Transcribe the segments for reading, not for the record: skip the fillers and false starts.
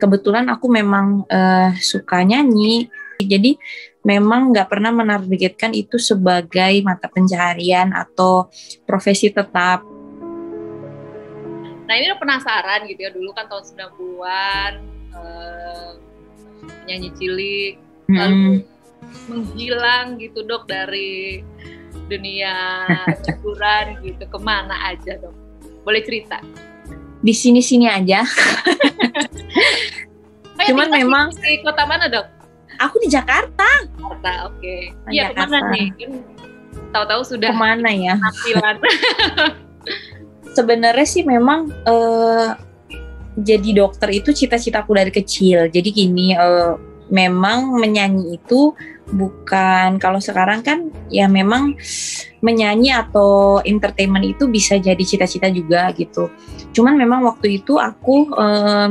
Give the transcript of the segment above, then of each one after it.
kebetulan aku memang suka nyanyi. Jadi memang nggak pernah menargetkan itu sebagai mata pencaharian atau profesi tetap. Nah ini penasaran gitu ya, dulu kan tahun 90-an nyanyi cilik, lalu menghilang gitu Dok dari dunia hiburan gitu, kemana aja Dok? Boleh cerita? Di sini-sini aja. Cuman memang di kota mana Dok? Aku di Jakarta. Jakarta, oke. Iya, kemana nih? Tahu-tahu sudah kemana ya? Penampilan. Sebenarnya sih memang jadi dokter itu cita-citaku dari kecil. Jadi gini, memang menyanyi itu bukan, kalau sekarang kan ya memang menyanyi atau entertainment itu bisa jadi cita-cita juga gitu. Cuman memang waktu itu aku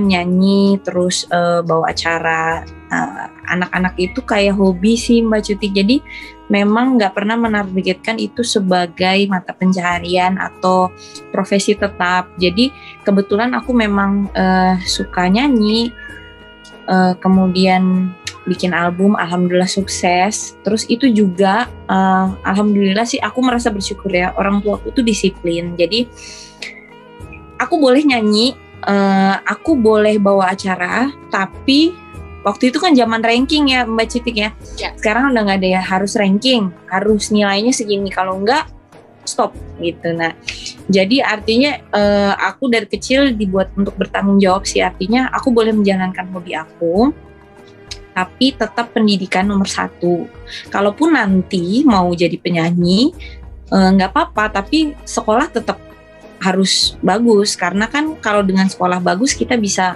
nyanyi terus bawa acara anak-anak itu kayak hobi sih Mbak Cuti. Jadi memang nggak pernah menargetkan itu sebagai mata pencaharian atau profesi tetap. Jadi kebetulan aku memang suka nyanyi, kemudian bikin album, alhamdulillah sukses. Terus itu juga alhamdulillah sih aku merasa bersyukur ya, orang tuaku tuh disiplin. Jadi aku boleh nyanyi, aku boleh bawa acara, tapi waktu itu kan zaman ranking ya Mbak Citik ya. Sekarang udah nggak ada ya, harus ranking, harus nilainya segini, kalau enggak stop gitu. Nah jadi artinya aku dari kecil dibuat untuk bertanggung jawab sih, artinya aku boleh menjalankan hobi aku, tapi tetap pendidikan nomor 1. Kalaupun nanti mau jadi penyanyi nggak apa-apa, tapi sekolah tetap harus bagus, karena kan kalau dengan sekolah bagus kita bisa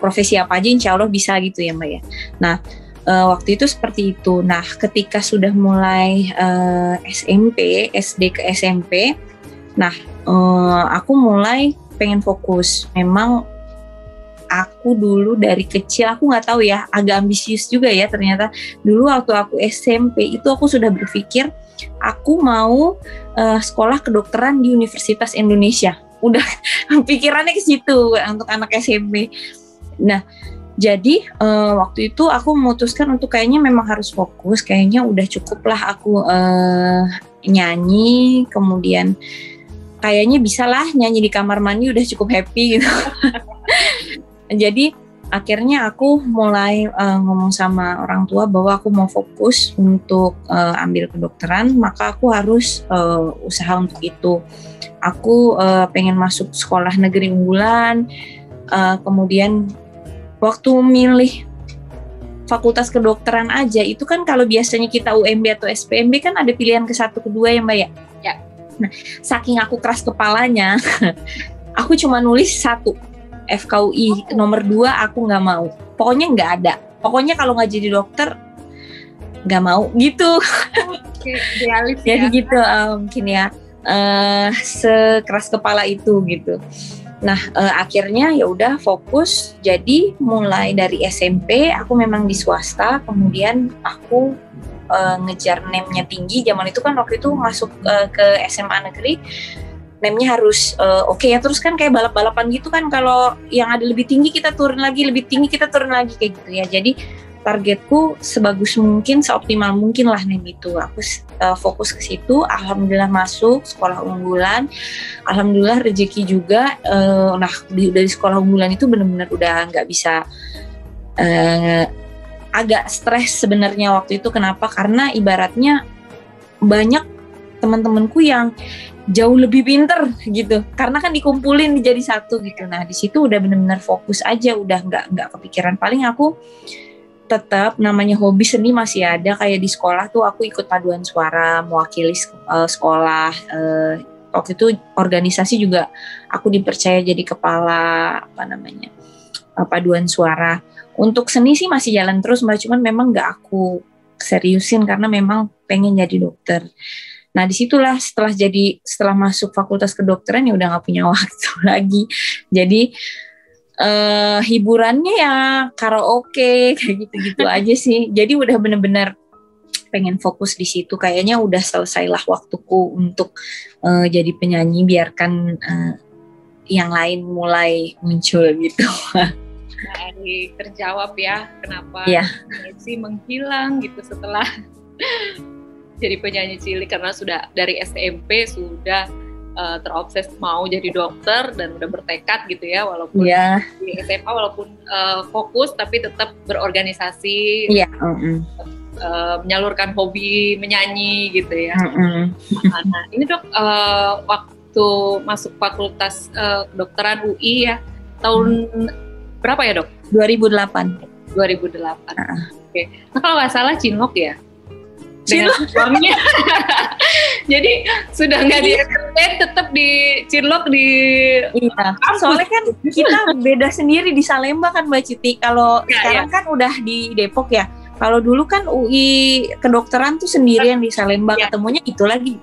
profesi apa aja insya Allah bisa gitu ya Mbak ya. Nah waktu itu seperti itu. Nah ketika sudah mulai SMP, SD ke SMP, nah aku mulai pengen fokus. Memang aku dulu dari kecil, aku nggak tahu ya, agak ambisius juga ya ternyata. Dulu waktu aku SMP itu aku sudah berpikir aku mau sekolah kedokteran di Universitas Indonesia. Udah pikirannya ke situ untuk anak SMP. Nah jadi waktu itu aku memutuskan untuk kayaknya memang harus fokus, kayaknya udah cukup lah aku nyanyi, kemudian kayaknya bisa lah nyanyi di kamar mandi udah cukup happy gitu. Jadi akhirnya aku mulai ngomong sama orang tua bahwa aku mau fokus untuk ambil kedokteran, maka aku harus usaha untuk itu. Aku pengen masuk sekolah negeri unggulan, kemudian waktu milih fakultas kedokteran aja, itu kan kalau biasanya kita UMB atau SPMB kan ada pilihan ke-1, ke-2 ya Mbak ya? Ya. Nah, saking aku keras kepalanya, aku cuma nulis 1, FKUI, nomor 2 aku nggak mau. Pokoknya nggak ada. Pokoknya kalau nggak jadi dokter, nggak mau gitu. Oke, idealis ya. Jadi gitu mungkin ya, sekeras kepala itu gitu. Nah akhirnya ya udah fokus. Jadi mulai dari SMP aku memang di swasta, kemudian aku ngejar NEM-nya tinggi. Zaman itu kan waktu itu masuk ke SMA negeri, NEM-nya harus oke ya. Terus kan kayak balap-balapan gitu kan, kalau yang ada lebih tinggi kita turun lagi, lebih tinggi kita turun lagi kayak gitu ya. Jadi targetku sebagus mungkin, seoptimal mungkin lah NEM itu. Aku fokus ke situ, alhamdulillah masuk sekolah unggulan, alhamdulillah rezeki juga. Nah dari sekolah unggulan itu benar-benar udah nggak bisa, agak stres sebenarnya waktu itu. Kenapa? Karena ibaratnya banyak teman-temanku yang jauh lebih pinter gitu, karena kan dikumpulin jadi satu gitu. Nah di situ udah benar-benar fokus aja, udah nggak kepikiran. Paling aku tetap namanya hobi seni masih ada, kayak di sekolah tuh aku ikut paduan suara, mewakili sekolah. Waktu itu organisasi juga aku dipercaya jadi kepala paduan suara. Untuk seni sih masih jalan terus Mbak, cuman memang nggak aku seriusin karena memang pengen jadi dokter. Nah disitulah setelah masuk fakultas kedokteran ya udah nggak punya waktu lagi. Jadi hiburannya ya karaoke kayak gitu-gitu aja sih. Jadi udah bener-bener pengen fokus di situ. Kayaknya udah selesailah waktuku untuk jadi penyanyi. Biarkan yang lain mulai muncul gitu. Baik, terjawab ya kenapa sih menghilang gitu setelah jadi penyanyi cilik, karena sudah dari SMP sudah terobses mau jadi dokter dan udah bertekad gitu ya, walaupun di SMA walaupun fokus tapi tetap berorganisasi, menyalurkan hobi menyanyi gitu ya. Nah ini dok, waktu masuk fakultas kedokteran UI ya tahun berapa ya dok? 2008. Oke. Nah kalau nggak salah Cinlok ya? Cinlok suaminya. Jadi sudah nggak di SMP, tetap di Cinlok di. Iya. Soalnya kan kita beda sendiri di Salemba kan Mbak Citi. Kalau sekarang kan udah di Depok ya. Kalau dulu kan UI kedokteran tuh sendirian di Salemba, ketemunya itu lagi.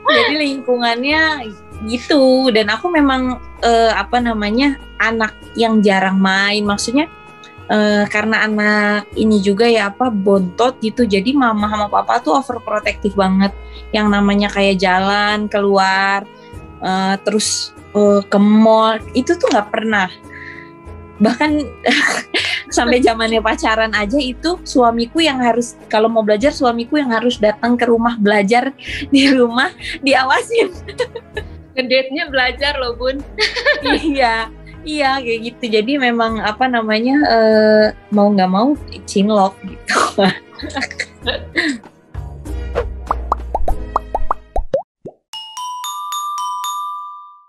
Jadi lingkungannya gitu, dan aku memang anak yang jarang main, maksudnya karena anak ini juga ya bontot gitu, jadi mama sama papa tuh overprotective banget, yang namanya kayak jalan keluar terus ke mall itu tuh nggak pernah, bahkan sampai zamannya pacaran aja itu suamiku yang harus, kalau mau belajar suamiku yang harus datang ke rumah belajar, di rumah diawasin. Ngedate-nya belajar loh Bun. Iya kayak gitu. Jadi memang mau nggak mau cinlok gitu.